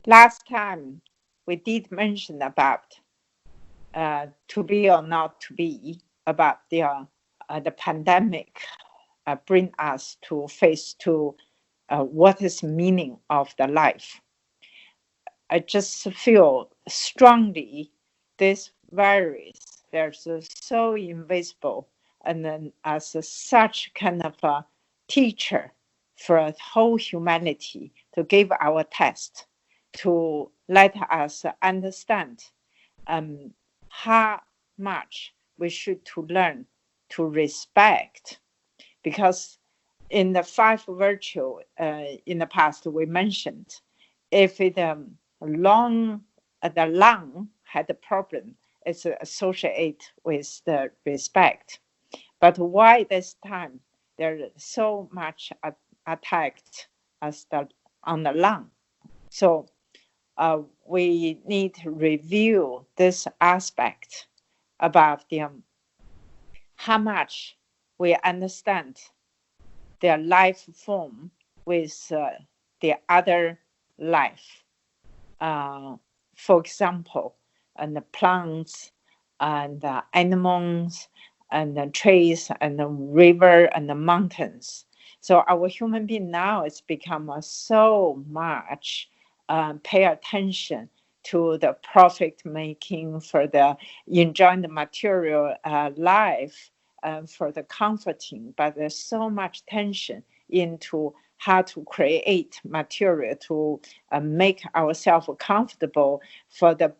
Last time we did mention about to be or not to be, about the pandemic bring us to face to what is meaning of the life. I just feel strongly this virus, there's so invisible, and then as such kind of a teacher for a whole humanity to give our test, to let us understand how much we should to learn to respect, because in the five virtue in the past we mentioned, if it the lung had a problem, it's associated with the respect. But why this time there's so much attacked as the on the lung? So we need to review this aspect about the how much we understand their life form with the other life. For example, and the plants and the animals and the trees and the river and the mountains. So our human being now has become so much pay attention to the profit making, for the enjoying the material life, for the comforting, but there's so much tension into how to create material to make ourselves comfortable for the,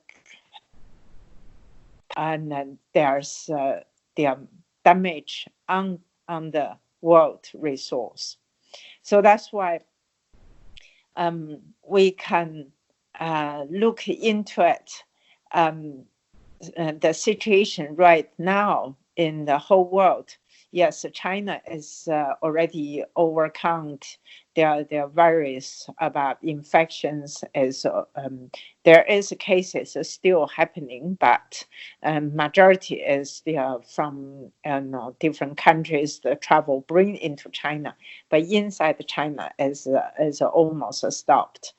and then there's the damage on the world resource. So that's why we can look into it, the situation right now in the whole world. Yes, China is already overcome their worries about infections. There is cases still happening, but majority is from different countries. The travel bring into China, but inside China is almost stopped.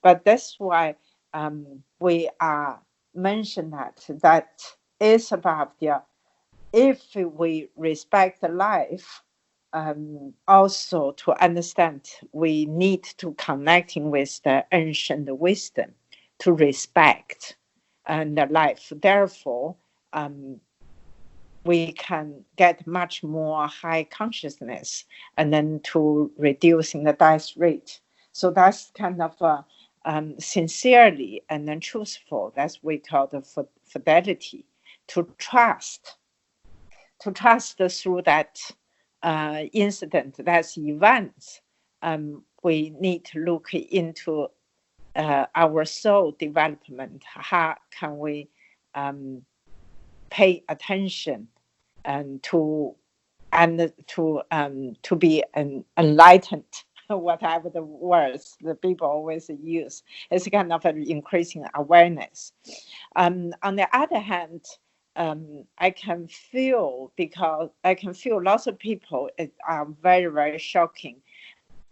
But that's why we are mention that is about the, if we respect the life, also to understand we need to connecting with the ancient wisdom to respect and the life. Therefore, we can get much more high consciousness, and then to reducing the death rate. So that's kind of sincerely and then truthful. That's we call the fidelity, to trust through that incident, that's events. We need to look into our soul development. How can we pay attention and to be enlightened? Whatever the words the people always use, it's kind of an increasing awareness. On the other hand, I can feel, because I can feel lots of people are very, very shocking,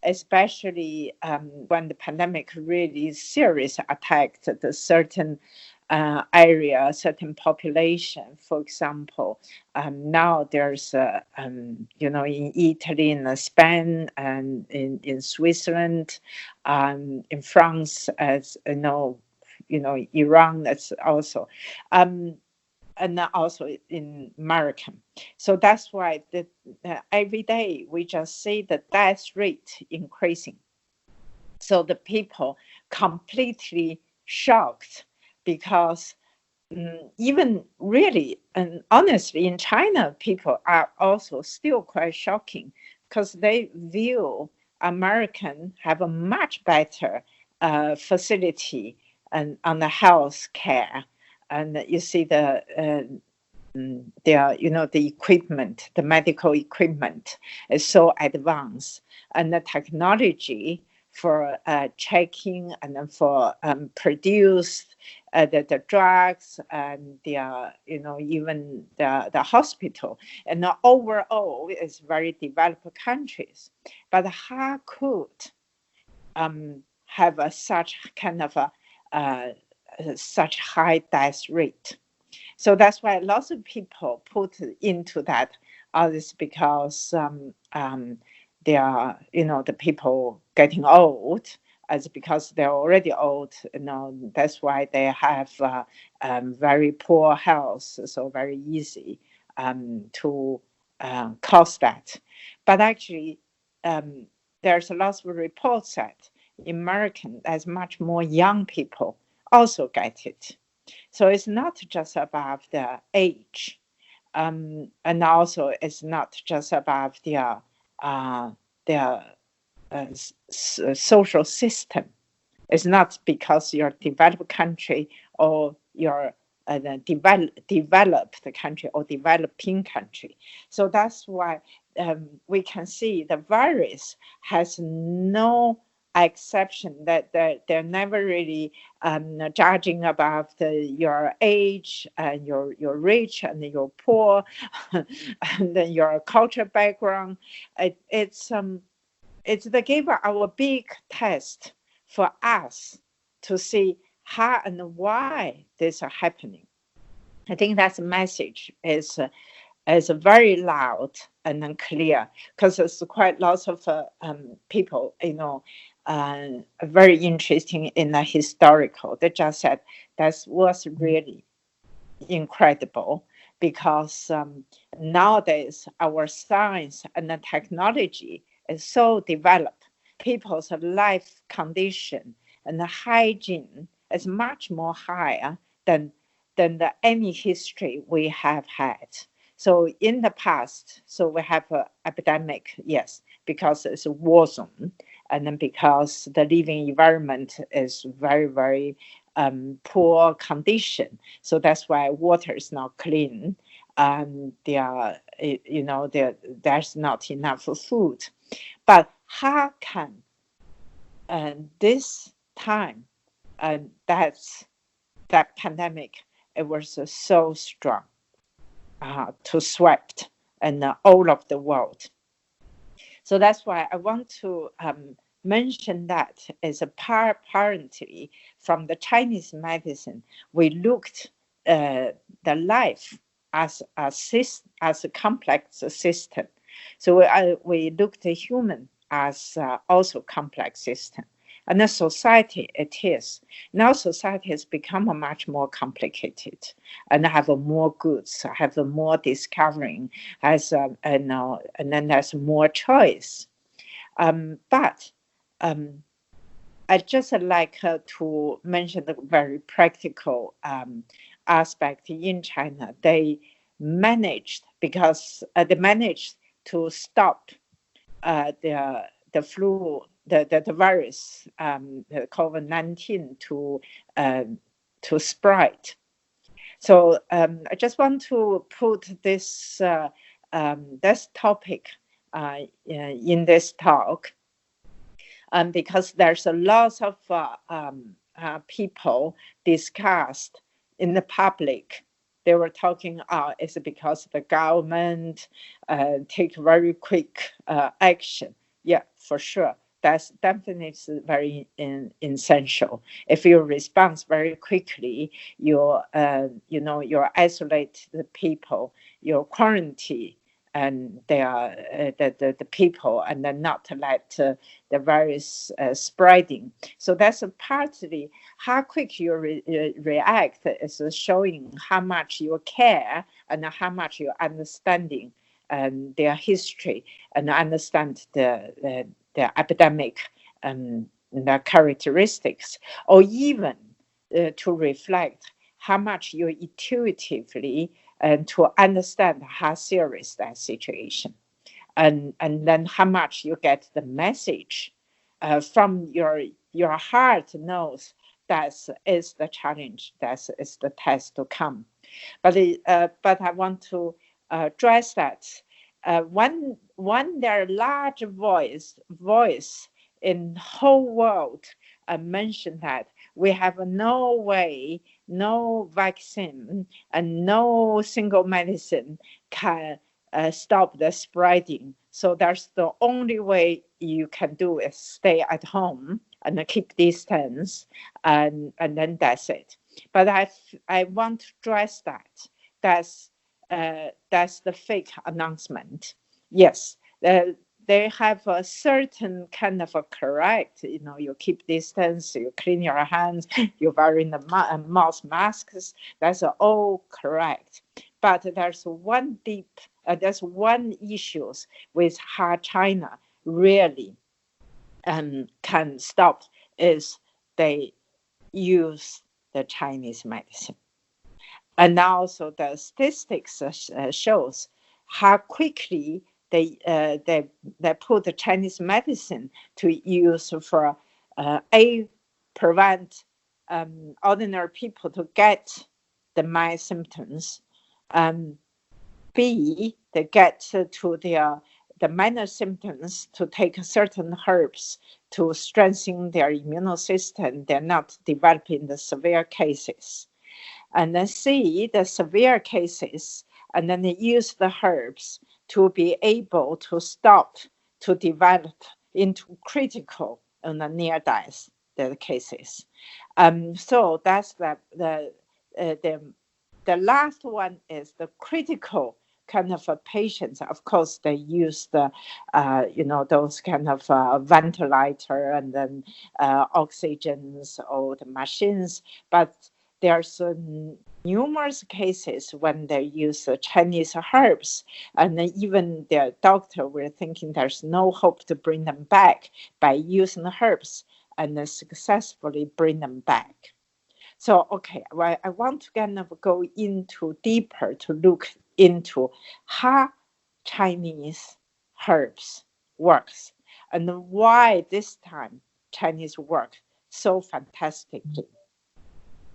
especially when the pandemic really serious attacked the certain area, certain population. For example, now there's, in Italy, in Spain, and in Switzerland, in France, as Iran. That's also. And also in America. So that's why every day we just see the death rate increasing. So the people completely shocked, because even really, and honestly, in China, people are also still quite shocking, because they view American have a much better facility and on the health care. And you see the equipment, the medical equipment is so advanced, and the technology for checking and then for produce the drugs, and even the hospital, and overall is very developed countries. But how could have such kind of such high death rate. So that's why lots of people put into that. This because they are, the people getting old, as because they're already old. That's why they have very poor health, so very easy to cause that. But actually, there's lots of reports that in American, there's much more young people also get it. So it's not just about the age, and also it's not just about their social system. It's not because you're a developed country or you're a developed country or developing country. So that's why we can see the virus has no exception, that they're never really judging about your age and you're rich and you're poor and then your cultural background. It's the give our big test for us to see how and why this are happening. I think that message is very loud and then clear, because there's quite lots of people, very interesting in the historical. They just said that was really incredible, because nowadays our science and the technology is so developed. People's life condition and the hygiene is much more higher than any history we have had. So in the past, so we have an epidemic, yes, because it's a war zone, and then because the living environment is very, very poor condition. So that's why water is not clean. There's not enough food. But how can this time, that pandemic, it was so strong to swept and all of the world. So that's why I want to mention that as apparently from the Chinese medicine, we looked the life as a complex system. So we looked the human as also complex system. And the society it is. Now society has become much more complicated and have more goods, have more discovering, and then there's more choice. But I just like to mention the very practical aspect in China. They managed, because they managed to stop the flu, the virus, the COVID-19 to spread. So I just want to put this topic in this talk, because there's a lot of people discussed in the public. They were talking, it's because the government take very quick action. Yeah, for sure. That's definitely very essential. If you respond very quickly, you isolate the people, you quarantine, and they are the people, and then not let the virus spreading. So that's partly how quick you react is showing how much you care and how much you're understanding their history and understand the epidemic and the characteristics, or even to reflect how much you intuitively and to understand how serious that situation, and then how much you get the message from your heart knows that is the challenge, that is the test to come. But I want to address that when there are large voice in whole world mention that we have no way, no vaccine, and no single medicine can stop the spreading. So that's the only way you can do is stay at home and keep distance, and then that's it. But I want to stress that that's the fake announcement. Yes, they have a certain kind of a correct, you keep distance, you clean your hands, you're wearing the mouth masks. That's all correct. But there's one issues with how China really can stop is they use the Chinese medicine. And also the statistics shows how quickly they put the Chinese medicine to use for prevent ordinary people to get the mild symptoms, B, they get to the minor symptoms to take certain herbs to strengthen their immune system. They're not developing the severe cases. And then C, the severe cases, and then they use the herbs to be able to stop to develop into critical and the near death the cases. So that's the last one is the critical kind of patients. Of course, they use the those kind of ventilator and then oxygens or the machines, but there's numerous cases when they use Chinese herbs, and even their doctor were thinking there's no hope to bring them back by using the herbs, and then successfully bring them back. So, okay, well, I want to kind of go into deeper to look into how Chinese herbs works and why this time Chinese work so fantastically.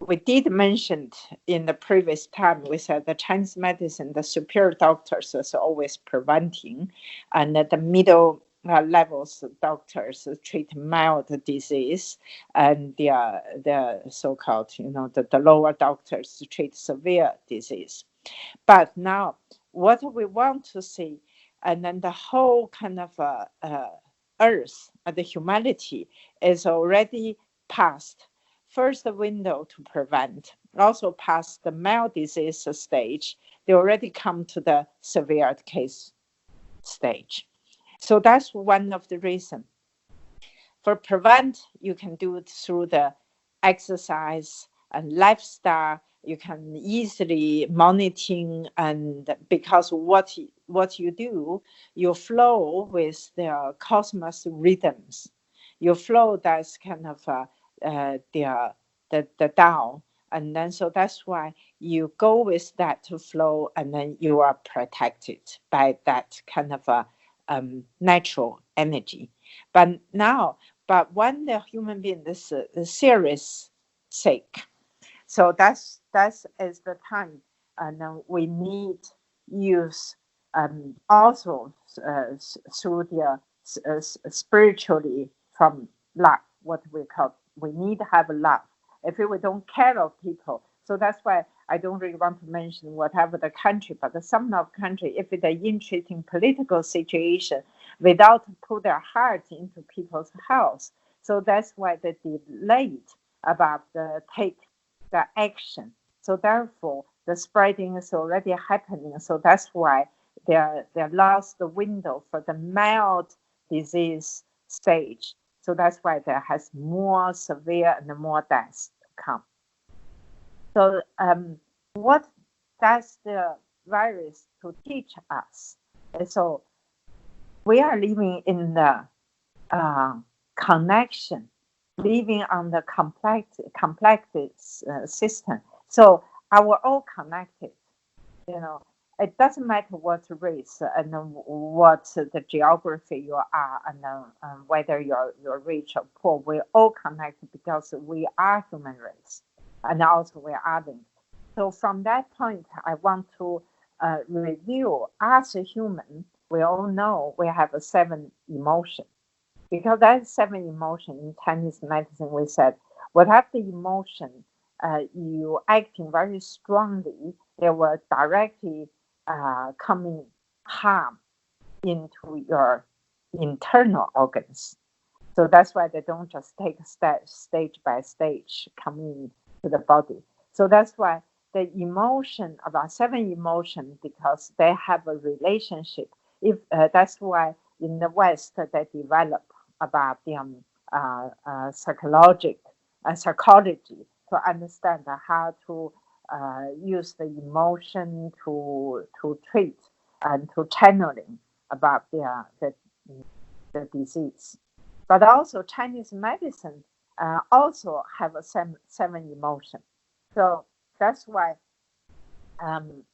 We did mention in the previous time, we said the Chinese medicine, the superior doctors is always preventing, and the middle levels doctors treat mild disease, and the so-called, the lower doctors treat severe disease. But now, what we want to see, and then the whole kind of earth and the humanity is already past first window to prevent, also past the mild disease stage. They already come to the severe case stage. So that's one of the reasons. For prevent, you can do it through the exercise and lifestyle. You can easily monitoring, and because what you do, you flow with the cosmos rhythms. You flow that's kind of the Tao, and then so that's why you go with that to flow, and then you are protected by that kind of a natural energy. But when the human being is serious sick, so that's is the time, and we need use also through the spiritually from love, what we call, we need to have love. If we don't care of people, so that's why I don't really want to mention whatever the country, but some of country, if they're interesting political situation, without put their heart into people's health. So that's why they delayed about the take the action. So therefore, the spreading is already happening. So that's why they lost the window for the mild disease stage. So that's why there has more severe and more deaths to come. So what does the virus to teach us? So we are living in the connection, living on the complex system. So we're all connected. It doesn't matter what race and what the geography you are, and whether you're rich or poor. We're all connected because we are human race, and also we are linked. So from that point, I want to review, as a human, we all know we have 7 emotions. Because that's 7 emotions in Chinese medicine, we said, whatever the emotion you acting very strongly, they will directly coming harm into your internal organs. So that's why they don't just take stage by stage come in to the body. So that's why the emotion, about 7 emotion, because they have a relationship. If That's why in the West they develop about the psychology to understand how to use the emotion to treat and to channeling about the disease. But also Chinese medicine also have a 7 emotion. So that's why um,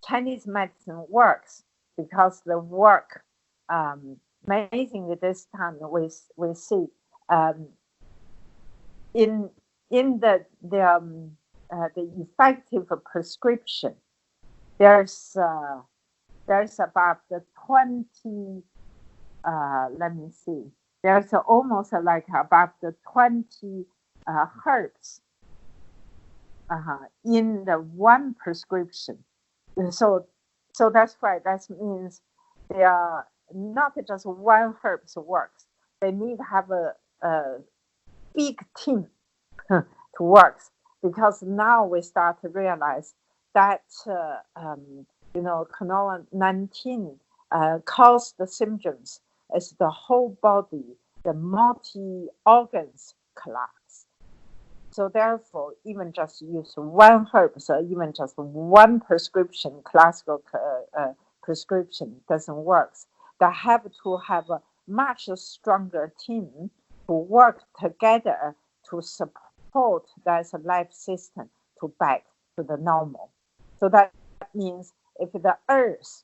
Chinese medicine works, because the work, amazingly this time we see um, in the effective prescription, there's about the 20, let me see, there's almost like about the 20 herbs in the one prescription. So, so that's why that means they are not just one herbs works. They need to have a big team to work, because now we start to realize that COVID-19 caused the symptoms as the whole body, the multi organs collapse. So therefore, even just use one herb, so even just one prescription, classical prescription doesn't work. They have to have a much stronger team to work together to support that life system to back to the normal. So that means if the earth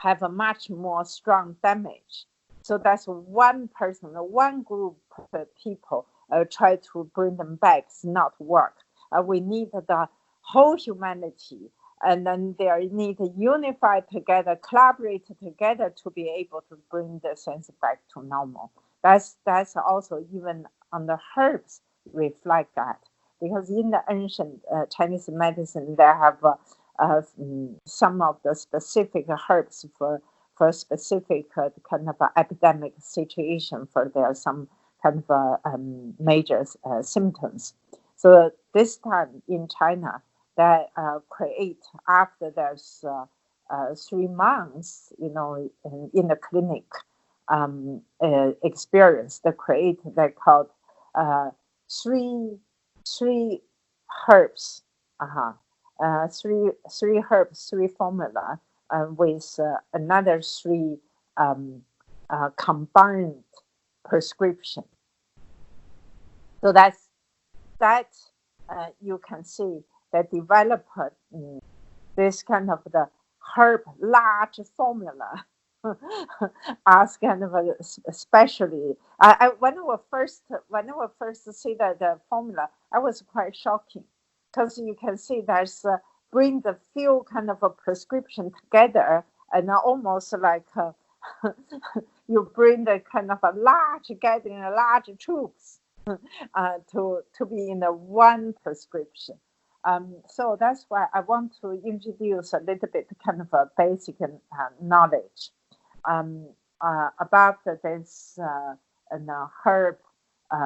have a much more strong damage, so that's one person, one group of people try to bring them back, it's not work. We need the whole humanity, and then they need to unify together, collaborate together to be able to bring the sense back to normal. That's also even on the herbs reflect that, because in the ancient Chinese medicine they have some of the specific herbs for specific kind of epidemic situation, for there are some kind of major symptoms. So this time in China, they create, after there's 3 months, in the clinic experience, they create, they called uh, three three herbs, uh-huh. Three herbs, three formula, with another three combined prescription. So that you can see that develop this kind of the herb large formula as kind of especially when I was first see that the formula, I was quite shocking, because you can see there's bring the few kind of a prescription together, and almost like you bring the kind of a large gathering, a large troops to be in the one prescription. So that's why I want to introduce a little bit kind of a basic knowledge um, about this herb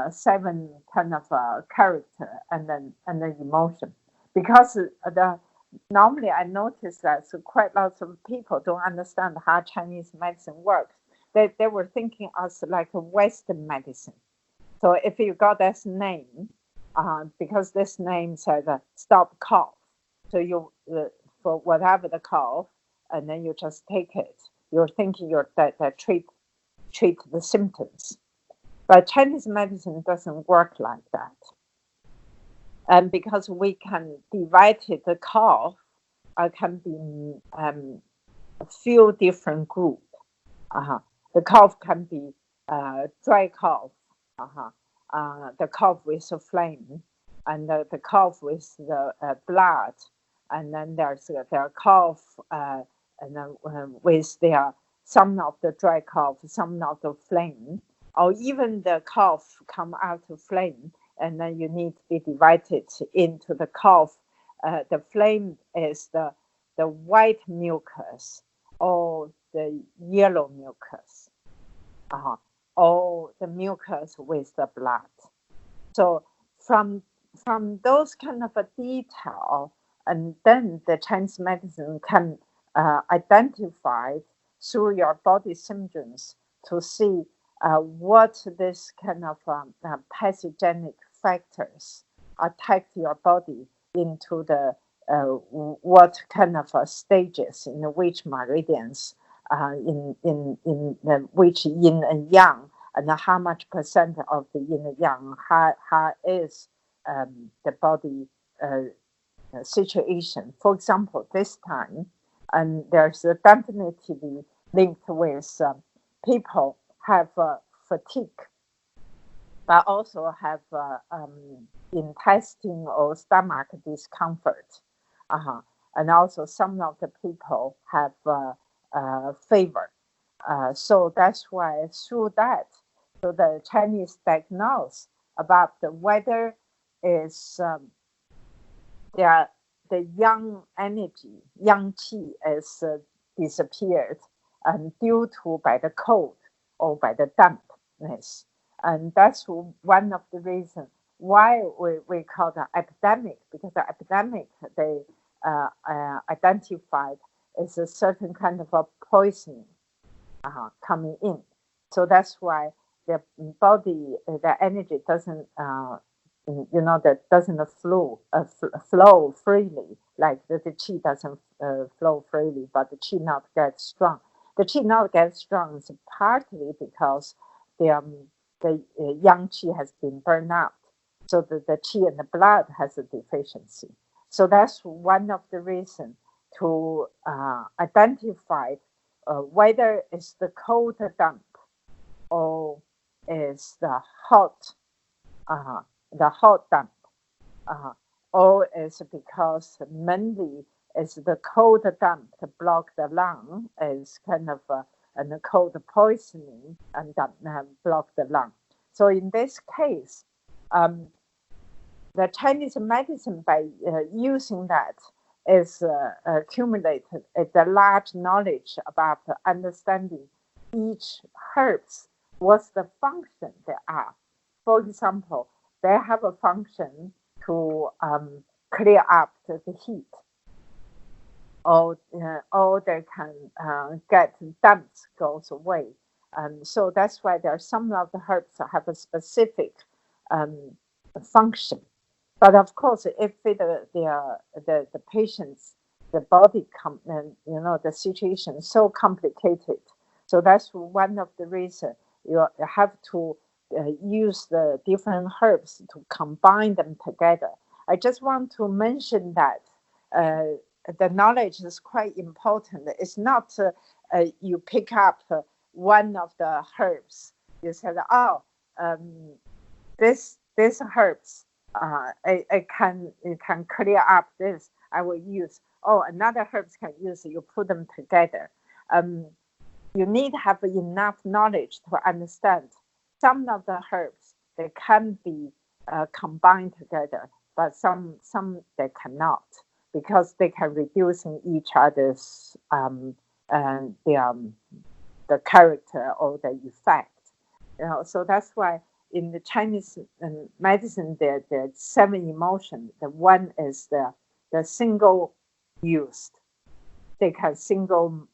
7 kind of character and then emotion, because normally I noticed that quite lots of people don't understand how Chinese medicine works. They were thinking us like a Western medicine. So if you got this name, because this name says stop cough, so you for whatever the cough, and then you just take it. You're thinking that treat the symptoms, but Chinese medicine doesn't work like that, and because we can divide it, the cough can be a few different groups. Uh-huh. The cough can be dry cough, uh-huh. The cough with a flame, and the cough with the blood, and then there's their cough, and with their some of the dry cough, some of the flame, or even the cough come out of flame, and then you need to be divided into the cough. The flame is the white mucus or the yellow mucus. Uh-huh. or the mucus with the blood. So from those kind of a detail, and then the Chinese medicine can identify through your body symptoms to see what this kind of pathogenic factors attack your body into the what kind of stages in which meridians in which yin and yang, and how much percent of the yin and yang, how is the body situation. For example, this time, and there's definitely linked with people have fatigue, but also have intestine or stomach discomfort. Uh-huh. And also some of the people have fever. So that's why through that, so the Chinese diagnose about the whether is the yang energy, yang qi is disappeared, and due to by the cold or by the dampness. And that's one of the reasons why we call the epidemic, because the epidemic they identified is a certain kind of a poisoning coming in. So that's why the body, the energy doesn't, that doesn't flow freely, like the qi doesn't flow freely, but the qi not get strong. The qi not get strong is partly because the yang qi has been burned out, so the qi in the blood has a deficiency. So that's one of the reasons to identify whether it's the cold dump or is the hot dump, or is because mainly is the cold dump to block the lung, is kind of and the cold poisoning and block the lung. So in this case, the Chinese medicine, by using that, is accumulated a large knowledge about understanding each herbs, what's the function they are. For example, they have a function to clear up the heat, or they can get damps goes away. So that's why there are some of the herbs that have a specific function. But of course, if the patient's the body the situation is so complicated, so that's one of the reasons you have to use the different herbs to combine them together. I just want to mention that the knowledge is quite important. It's not you pick up one of the herbs. You said, oh, this herbs. It can clear up this. I will use. Oh, another herbs can use. You put them together. You need to have enough knowledge to understand. Some of the herbs they can be combined together, but some they cannot, because they can reduce each other's the character or the effect. So that's why in the Chinese medicine, there are 7 emotions. The one is the single used. They can single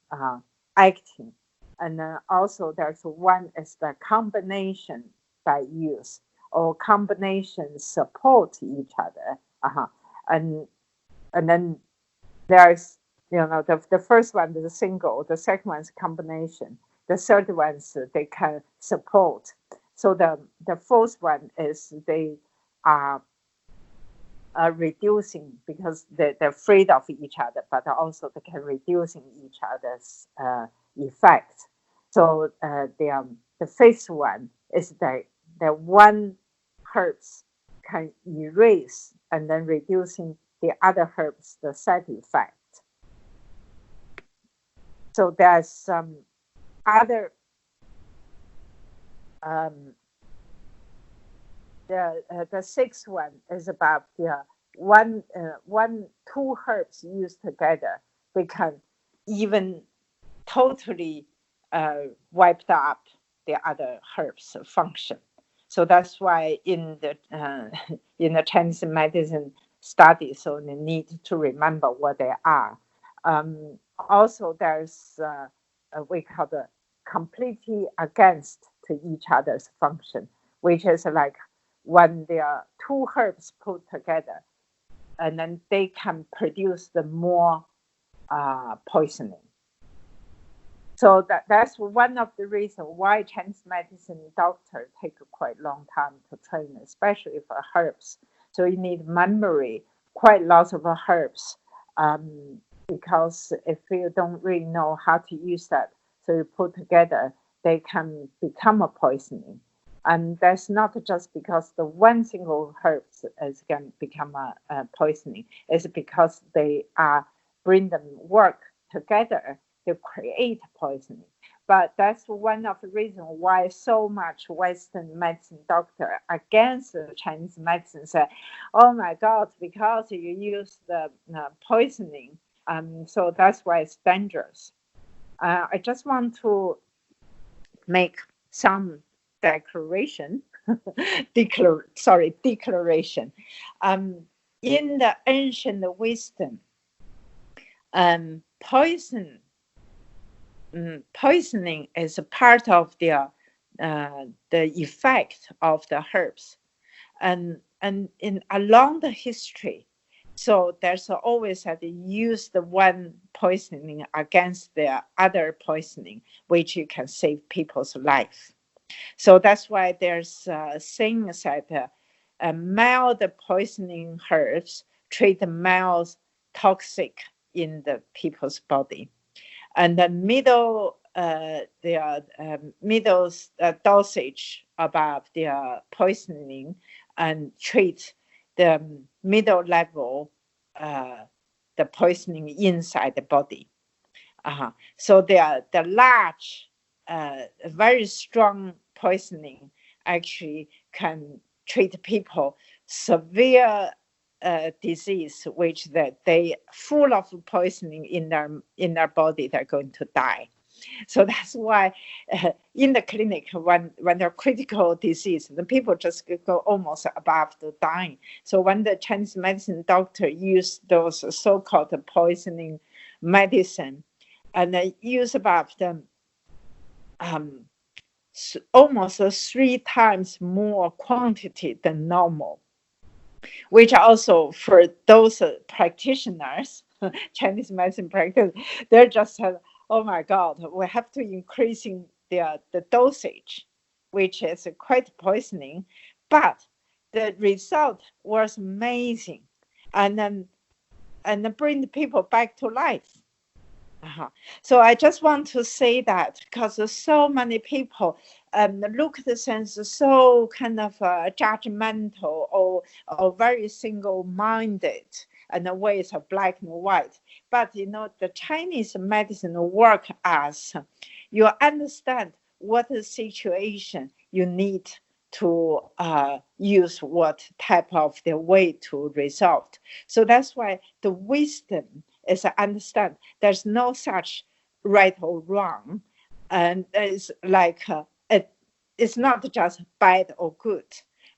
acting. And also there's one is the combination by use, or combinations support each other. And then there's, the first one is a single, the second one is combination. The third one is they can support. So the fourth one is they are reducing, because they're afraid of each other, but also they can reducing each other's effect. So the fifth one is the one herbs can erase and then reducing the other herbs the side effect. So there's some other the sixth one is about two herbs used together, they can even totally wiped up the other herbs function. So that's why in the in the Chinese medicine study, so they need to remember what they are. Also, there's we call the completely against to each other's function, which is like when there are two herbs put together, and then they can produce the more poisoning. So that's one of the reasons why Chinese medicine doctors take quite a long time to train, especially for herbs. So you need memory, quite lots of herbs, because if you don't really know how to use that, so you put together, they can become a poisoning. And that's not just because the one single herb is going to become a poisoning. It's because they bring them work together to create poisoning. But that's one of the reasons why so much Western medicine doctor against the Chinese medicine say, oh my God, because you use the poisoning, so that's why it's dangerous. I just want to make some declaration. Declaration. In the ancient wisdom, poisoning is a part of the effect of the herbs, and along the history, so there's always that use the one poisoning against the other poisoning, which you can save people's life. So that's why there's things that mild poisoning herbs treat mild toxic in the people's body, and the middle dosage above the poisoning and treat the middle level the poisoning inside the body. So the large very strong poisoning actually can treat people severe disease, which that they full of poisoning in their body, they're going to die. So that's why in the clinic, when they're critical disease, the people just go almost above the dying. So when the Chinese medicine doctor use those so-called poisoning medicine, and they use about them almost 3 times more quantity than normal, which also for those practitioners, Chinese medicine practice, they're just, oh my God, we have to increasing the dosage, which is quite poisoning, but the result was amazing, and bring the people back to life. So I just want to say that because so many people look at the sense so kind of judgmental or very single-minded, and the ways of black and white. But the Chinese medicine work as you understand what the situation you need to use what type of the way to resolve. So that's why the wisdom is to understand there's no such right or wrong, and it's like it's not just bad or good,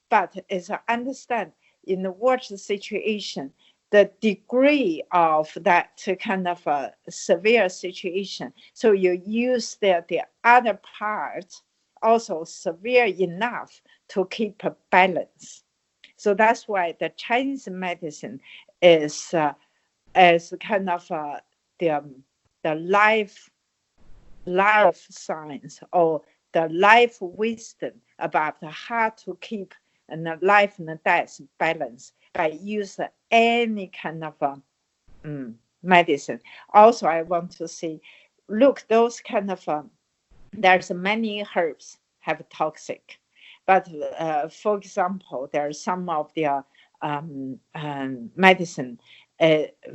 but it's to understand in what situation, the degree of that kind of a severe situation. So you use the other part also severe enough to keep a balance. So that's why the Chinese medicine is as kind of the life science or the life wisdom about how to keep the life and the death balance by using any kind of medicine. Also, I want to say, look, those kind of there's many herbs have toxic, but for example, there are some of the medicine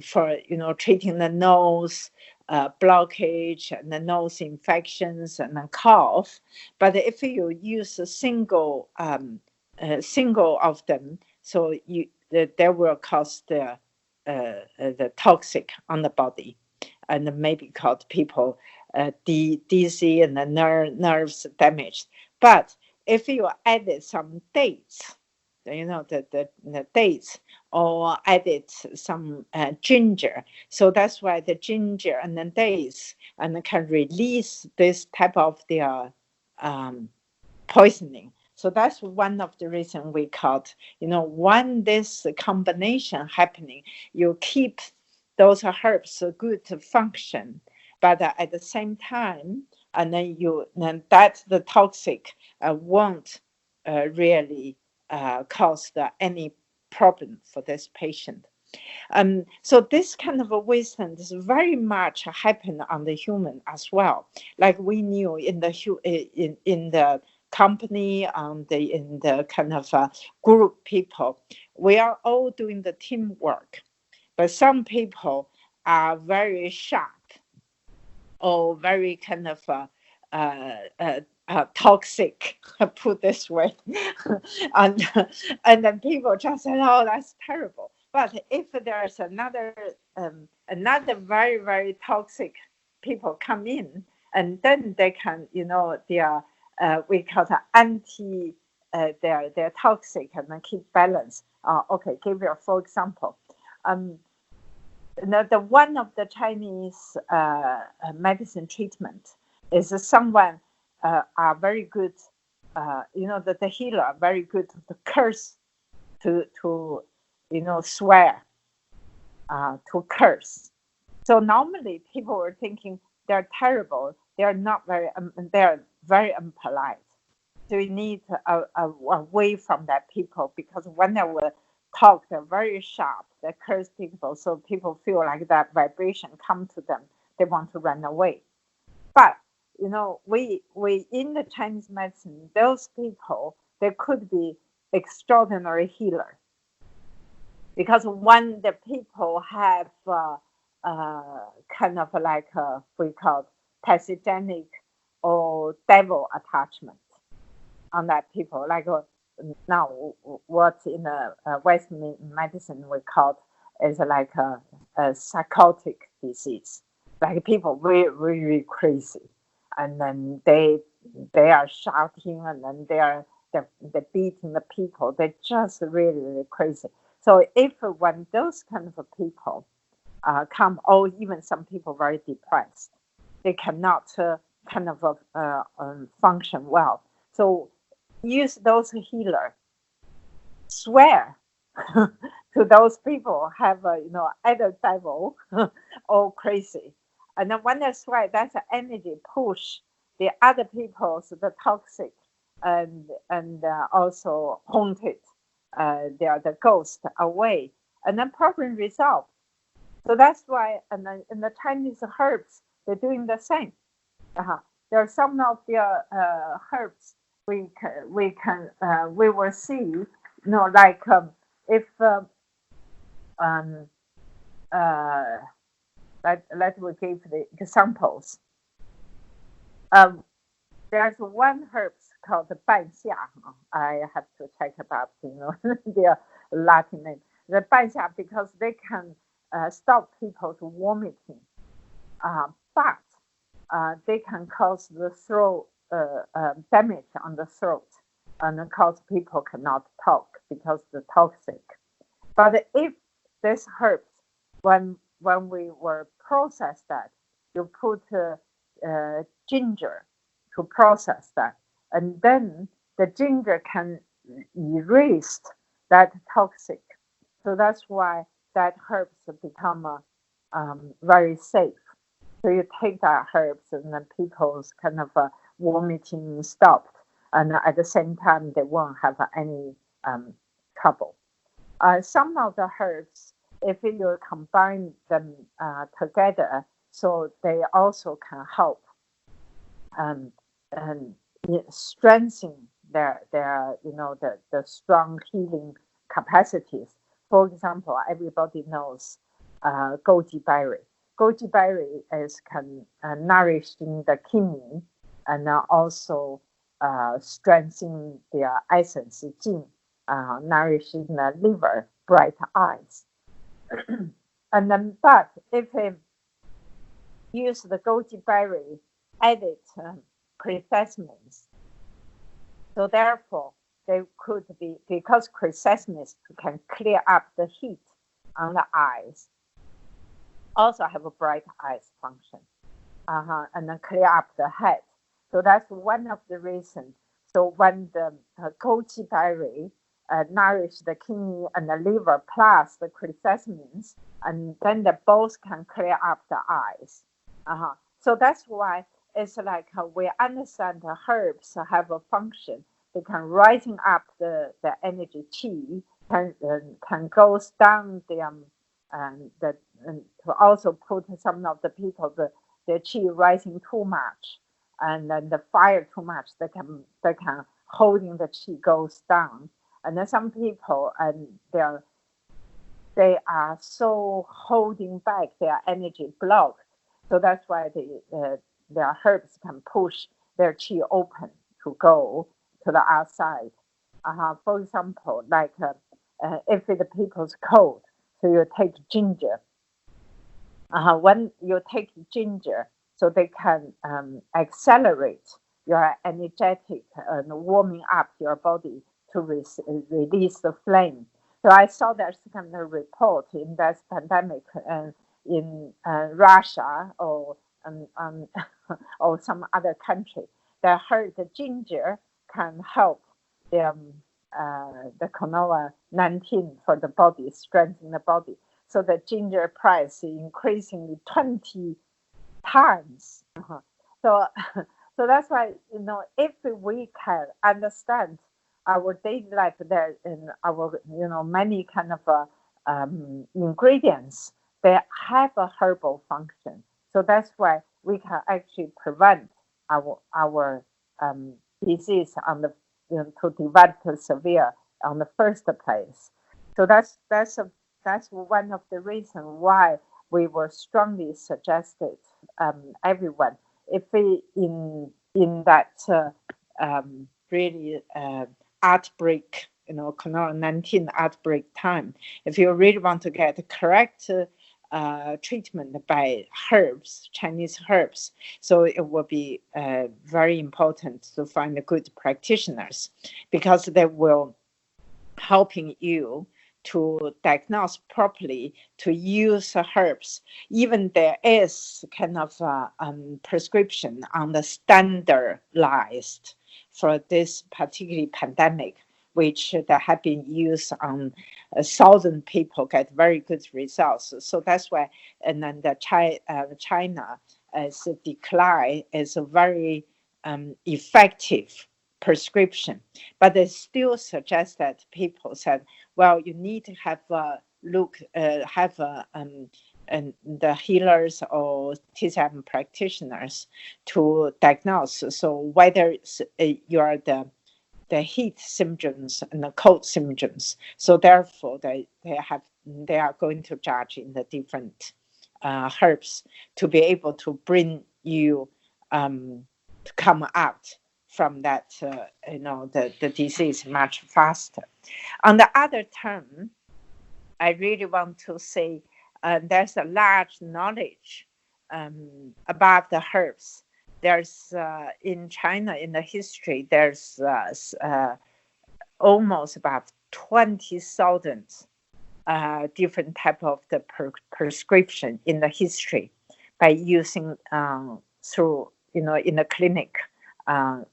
for treating the nose blockage and the nose infections and the cough. But if you use a single of them, so they will cause the toxic on the body. and maybe cause people dizzy and the nerves damaged. But if you added some dates, the dates, or added some ginger, so that's why the ginger and the dates and can release this type of their poisoning. So that's one of the reasons we called, when this combination happening, you keep those herbs good to function, but at the same time, and then that the toxic won't really cause any problem for this patient. So this kind of a wisdom is very much happen on the human as well. Like we knew in the company, in the kind of group people, we are all doing the teamwork, but some people are very sharp or very kind of toxic, put this way, and then people just say, "Oh, that's terrible." But if there's another very very toxic people come in, and then they can, they are we call it anti. They're toxic and then keep balance. Okay, give you for example. The one of the Chinese medicine treatment is someone are very good, the healer are very good to curse, to swear, to curse. So normally people were thinking they're terrible, they're very impolite. So you need away from that people, because when they will talk, they're very sharp. They curse people, so people feel like that vibration come to them. They want to run away. But we in the Chinese medicine, those people, they could be extraordinary healer, because when the people have kind of like we call pathogenic or devil attachment on that people, like now what in the Western medicine we call is like a psychotic disease, like people really, really crazy, and then they are shouting, and then they're beating the people. They're just really, really crazy. So if when those kind of people come, or even some people very depressed, they cannot kind of function well. So use those healer, swear to those people have either devil or crazy, and then when they swear, that's an energy push the other people's the toxic and also haunted the ghost away, and then problem resolved. So that's why, and then in the Chinese herbs, they're doing the same. There are some of the herbs we will see, like if let me give the examples. There's one herb called the 半夏. I have to check about their Latin name. The 半夏, because they can stop people's vomiting, but they can cause the throat damage on the throat, and cause people cannot talk because the toxic. But if this herbs, when we were process that, you put ginger to process that, and then the ginger can erase that toxic. So that's why that herbs become very safe. So you take that herbs, and then people's kind of vomiting stopped, and at the same time they won't have any trouble. Some of the herbs, if you combine them together, so they also can help and strengthen their the strong healing capacities. For example, everybody knows goji berry. Goji berry is can nourishing the kidney, and also strengthening their essence, jing, nourishing the liver, bright eyes. And then, but if use the goji berry added chrysanthemums. So therefore, they could be, because chrysanthemums can clear up the heat on the eyes, also have a bright eyes function, and then clear up the head. So that's one of the reasons. So when the goji berry nourish the kidney and the liver plus the chrysanthemums, and then they both can clear up the eyes. So that's why it's like we understand the herbs have a function. They can rising up the energy qi, can go down to also put some of the people the qi rising too much, and then the fire too much. They can holding the qi goes down, and then some people and they are so holding back their energy blocked. So that's why their herbs can push their qi open to go to the outside. For example, like if the people's cold, so you take ginger. When you take ginger, so they can accelerate your energetic and warming up your body to release the flame. So I saw there's kind of report in this pandemic in Russia or or some other country that heard the ginger can help the COVID-19 for the body, strengthen the body. So the ginger price increasingly 20 times. So, so that's why, if we can understand our daily life, there in our, many kind of ingredients, they have a herbal function. So that's why we can actually prevent our disease on the to develop severe on the first place. So that's one of the reasons why we were strongly suggested everyone, if we in that really outbreak, COVID-19 outbreak time, if you really want to get the correct treatment by herbs, Chinese herbs, so it will be very important to find good practitioners, because they will helping you to diagnose properly, to use herbs. Even there is kind of prescription on the standardized for this particular pandemic, which that have been used on 1,000 people, get very good results. So that's why, and then the China as decline is a very effective prescription, but they still suggest that people said, well, you need to have the healers or TCM practitioners to diagnose. So whether you are the heat symptoms and the cold symptoms, so therefore they are going to judge in the different herbs to be able to bring you to come out from that, the disease much faster. On the other term, I really want to say there's a large knowledge about the herbs. There's in China, in the history, there's almost about 20,000 different type of the prescription in the history by using through, in the clinic,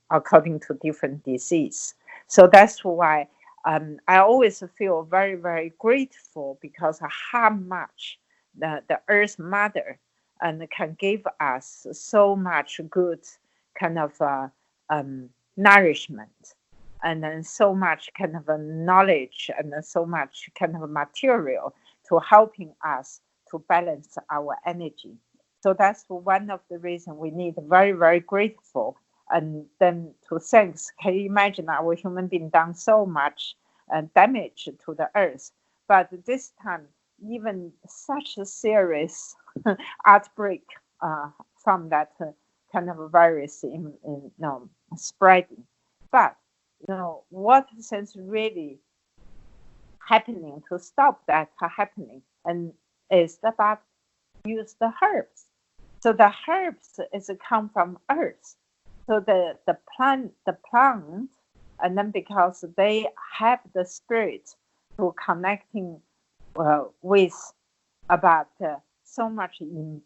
according to different disease. So that's why I always feel very, very grateful, because how much the Earth Mother and can give us so much good kind of nourishment, and then so much kind of knowledge, and then so much kind of material to helping us to balance our energy. So that's one of the reasons we need very, very grateful. And then to thanks, can you imagine our human being done so much damage to the earth? But this time, even such a serious outbreak from that kind of virus in spreading. But what is really happening to stop that happening, and is about use the herbs. So the herbs is come from earth. So the plant, and then because they have the spirit to connecting with about so much in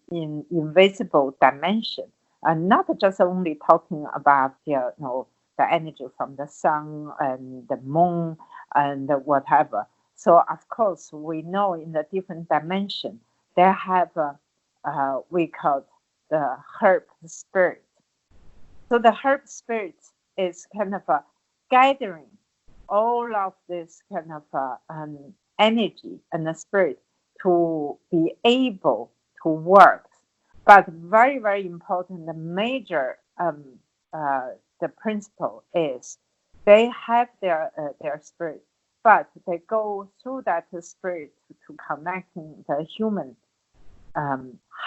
invisible dimension, and not just only talking about the energy from the sun and the moon and whatever. So of course we know in the different dimension they have we call the herb spirit. So the herb spirit is kind of gathering all of this kind of energy and the spirit to be able to work. But very, very important, the major the principle is they have their spirit, but they go through that spirit to connecting the human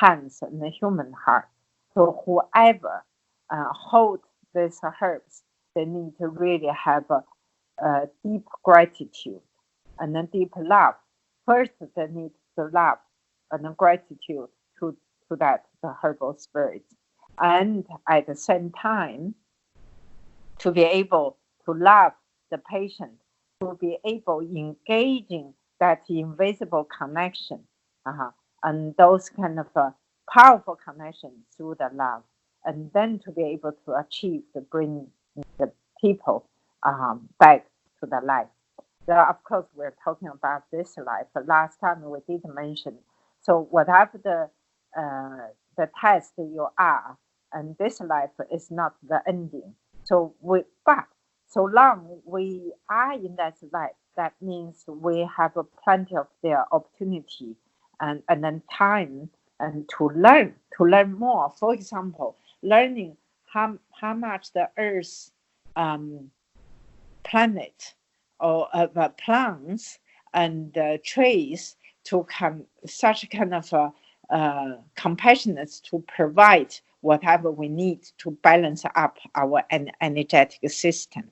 hands and the human heart. So whoever hold these herbs, they need to really have a deep gratitude and a deep love. First, they need the love and the gratitude to that the herbal spirit, and at the same time, to be able to love the patient, to be able engaging that invisible connection, and those kind of powerful connections through the love, and then to be able to achieve to bring the people back to the life. So of course, we're talking about this life. Last time we did mention. So whatever the test you are, and this life is not the ending. But so long we are in that life, that means we have plenty of the opportunity and then time and to learn more. For example, learning how much the Earth planet or plants and trees to such kind of compassionate to provide whatever we need to balance up our energetic system.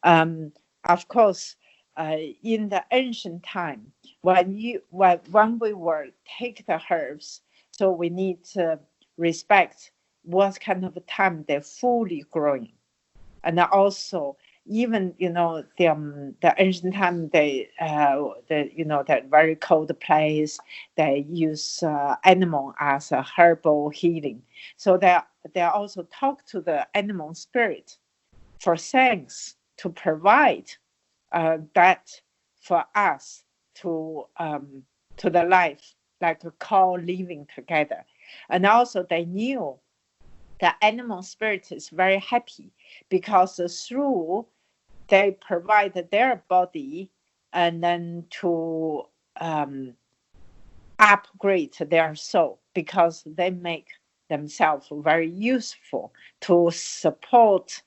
Of course, in the ancient time, when we were take the herbs, so we need to respect what kind of time they're fully growing, and also even the ancient time the very cold place they use animal as a herbal healing. So they also talk to the animal spirit for thanks to provide that for us to the life, like a call living together. And also they knew the animal spirit is very happy because through they provide their body and then to upgrade their soul, because they make themselves very useful to support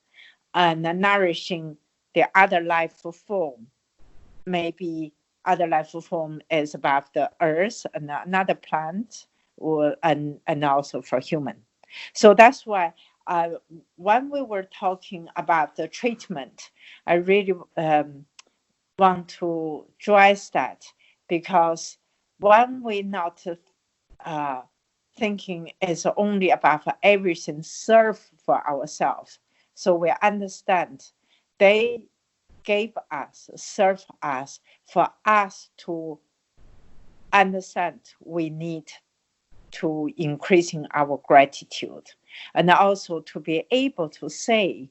and nourishing the other life form. Maybe other life form is above the earth and another plant, and also for human. So that's why when we were talking about the treatment, I really want to stress that, because when we not thinking is only about everything serve for ourselves, so we understand they gave us, serve us, for us to understand we need to increasing our gratitude, and also to be able to say,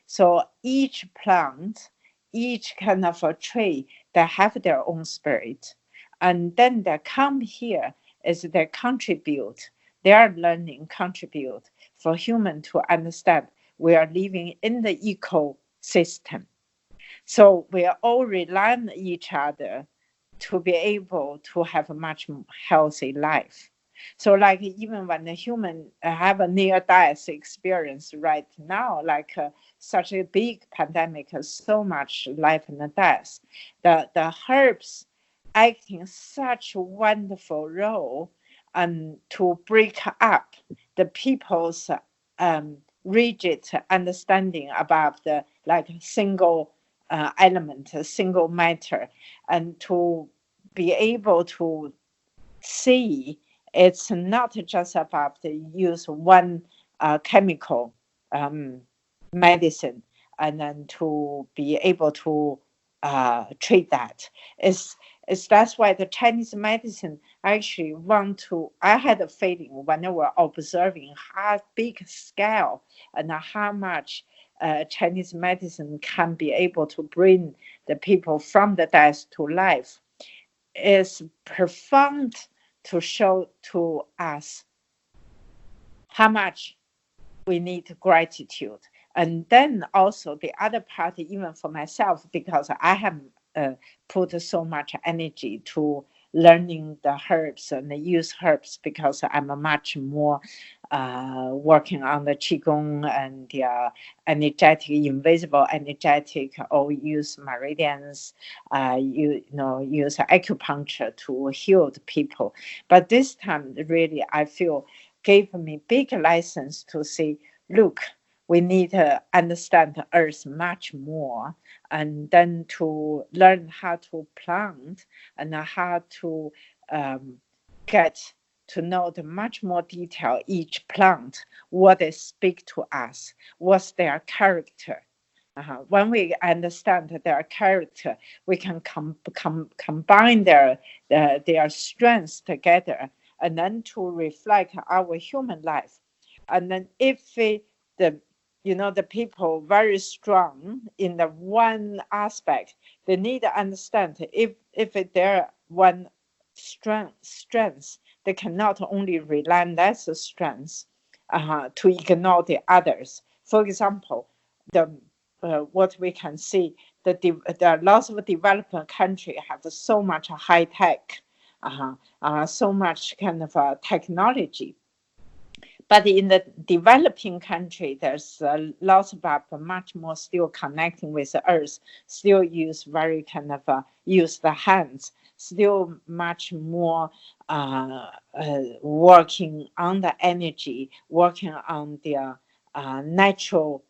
so each plant, each kind of a tree, they have their own spirit, and then they come here as they contribute, their learning contribute for human to understand we are living in the ecosystem. So we are all rely on each other to be able to have a much healthy life. So like even when the human have a near-death experience right now, like such a big pandemic, so much life and death, the herbs acting such a wonderful role to break up the people's rigid understanding about the like single element, a single matter, and to be able to see It's not just about the use one chemical medicine and then to be able to treat that. It's that's why the Chinese medicine actually want to. I had a feeling when I were observing how big scale and how much Chinese medicine can be able to bring the people from the death to life is profound to show to us how much we need gratitude. And then also the other part, even for myself, because I have put so much energy to learning the herbs and use herbs because I'm a much more working on the qigong and the energetic, invisible energetic, or use meridians, use acupuncture to heal the people. But this time, really, I feel gave me big license to say, look, we need to understand the earth much more, and then to learn how to plant and how to get to know the much more detail each plant, what they speak to us, what's their character. When we understand their character, we can combine their strengths together, and then to reflect our human life. And then if the the people very strong in the one aspect, they need to understand if they're one strength, they cannot only rely on that strength to ignore the others. For example, the what we can see, the lots of developing country have so much high tech, so much kind of technology. But in the developing country, there's lots of much more still connecting with the earth, still use very kind of use the hands, still much more working on the energy, working on the natural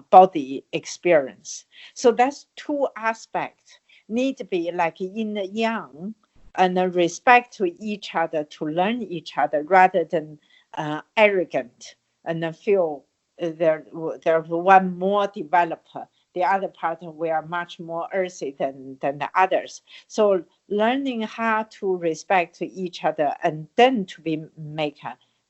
body experience. So that's two aspects need to be like yin and yang, and respect to each other, to learn each other rather than arrogant and feel there's one more developer. The other part we are much more earthy than the others. So learning how to respect each other and then to be make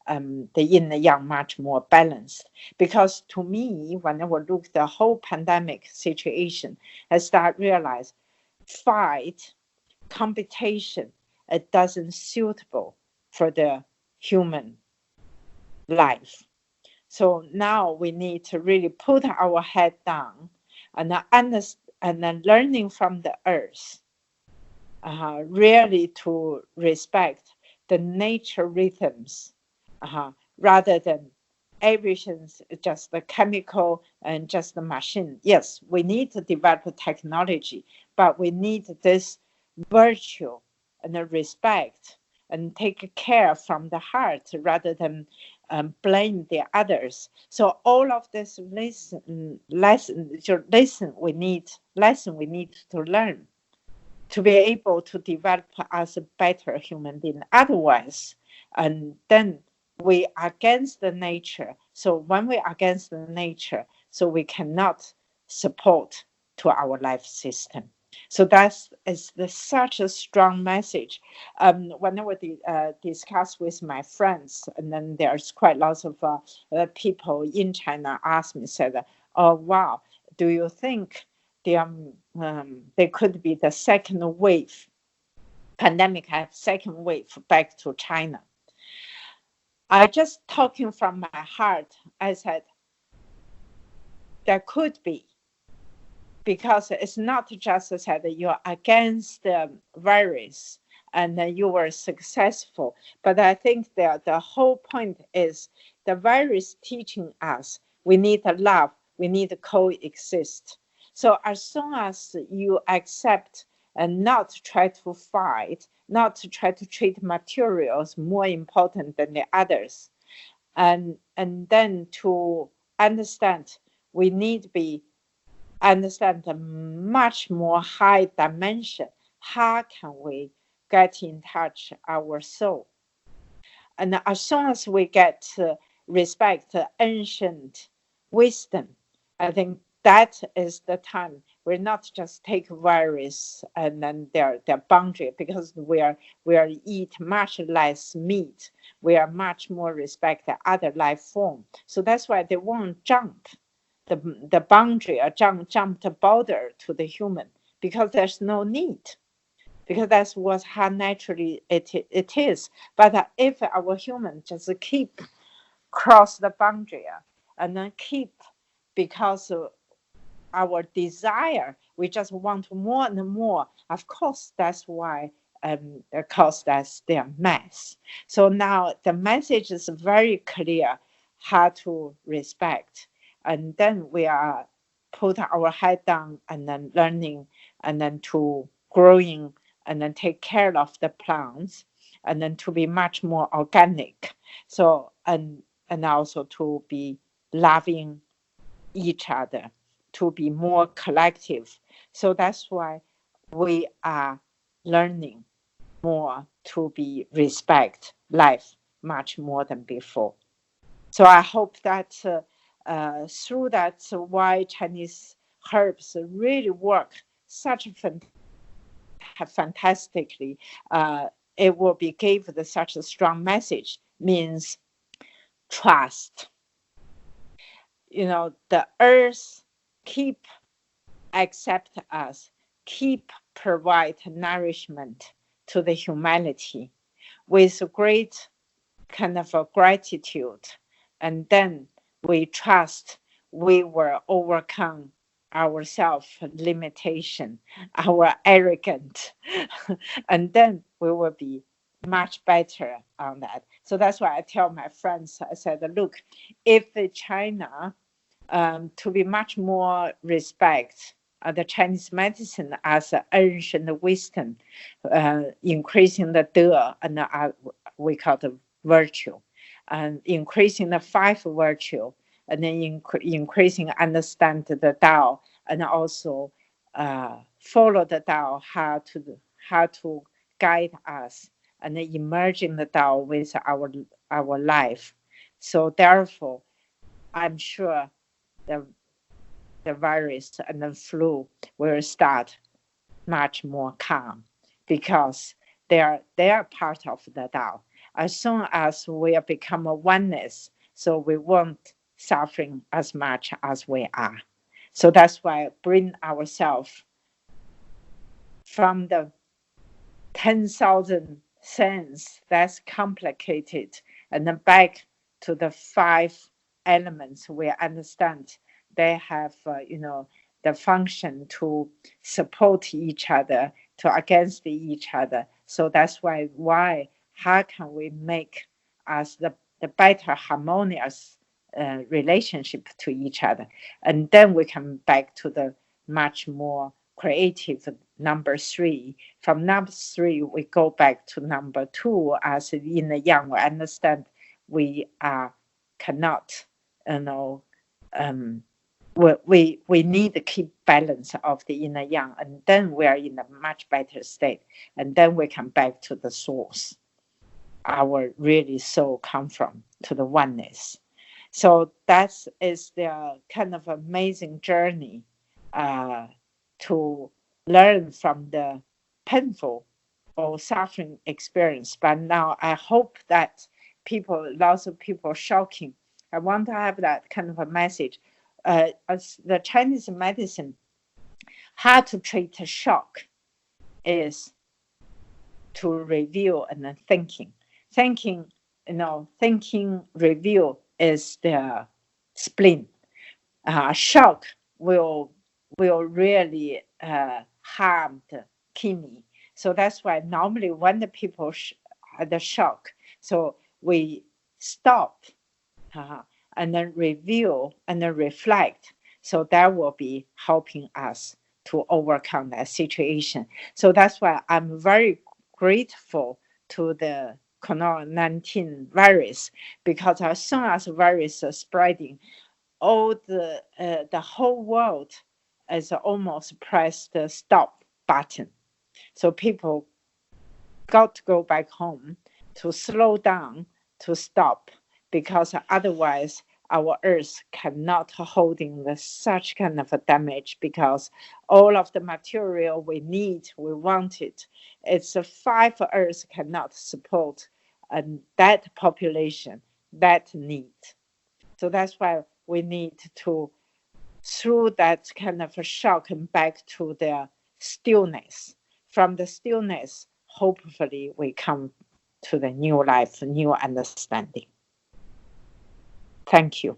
the yin and yang much more balanced. Because to me, when I would look the whole pandemic situation, I start realize fight, competition, it doesn't suitable for the human life. So now we need to really put our head down and then learning from the earth, really to respect the nature rhythms, rather than everything's just the chemical and just the machine. Yes, we need to develop technology, but we need this virtue and the respect and take care from the heart rather than blame the others. So all of this lesson we need to learn to be able to develop as a better human being. Otherwise, and then we are against the nature. So when we are against the nature, so we cannot support to our life system. So that's such a strong message. When I would discuss with my friends, and then there's quite lots of people in China ask me, said, "Oh wow, do you think there could be the second wave, pandemic have second wave back to China?" I just talking from my heart, I said, there could be, because it's not just that you're against the virus and you were successful, but I think that the whole point is the virus teaching us we need love, we need to coexist. So as soon as you accept and not try to fight, not to try to treat materials more important than the others, and then to understand we need to be understand a much more high dimension. How can we get in touch our soul? And as soon as we get to respect ancient wisdom, I think that is the time we're not just take virus and then their boundary, because we are eat much less meat. We are much more respect the other life form. So that's why they won't jump the boundary or jump the border to the human, because there's no need, because that's what how naturally it is. But if our human just keep cross the boundary and then keep, because our desire, we just want more and more. Of course, that's why cause that's their mess. So now the message is very clear how to respect, and then we are put our head down and then learning and then to growing and then take care of the plants and then to be much more organic. So and also to be loving each other, to be more collective. So that's why we are learning more to be respect life much more than before. So I hope that through that, why Chinese herbs really work such fantastically, it will be gave such a strong message, means trust. The earth keep accept us, keep provide nourishment to the humanity with great kind of a gratitude. And then we trust we will overcome our self limitation, our arrogance, and then we will be much better on that. So that's why I tell my friends, I said, look, if China to be much more respect the Chinese medicine as an ancient wisdom, increasing the De and we call the virtue, and increasing the five virtue, and then increasing understand the Tao, and also follow the Tao how to guide us, and then emerging the Tao with our life. So therefore, I'm sure the virus and the flu will start much more calm, because they are part of the Tao. As soon as we become a oneness, so we won't suffering as much as we are. So that's why bring ourselves from the 10,000 sense that's complicated, and then back to the five elements we understand they have the function to support each other, to against each other. So that's why how can we make us the better harmonious relationship to each other, and then we come back to the much more creative number three. From number three, we go back to number two, as in the young, we understand we cannot, we need to keep balance of the inner yang, and then we are in a much better state, and then we come back to the source, our really soul come from, to the oneness. So that is the kind of amazing journey to learn from the painful or suffering experience. But now I hope that lots of people shocking. I want to have that kind of a message. As the Chinese medicine, how to treat a shock is to review and then thinking. Thinking, review is the spleen. Shock will really harm the kidney. So that's why normally when the people had the shock, so we stop and then review and then reflect. So that will be helping us to overcome that situation. So that's why I'm very grateful to the COVID-19 virus, because as soon as the virus is spreading, all the whole world is almost pressed the stop button. So people got to go back home to slow down to stop, because otherwise our earth cannot holding such kind of a damage, because all of the material we need, we want it. It's a 5 earth cannot support that population, that need. So that's why we need to, through that kind of a shock, and back to the stillness. From the stillness, hopefully we come to the new life, new understanding. Thank you.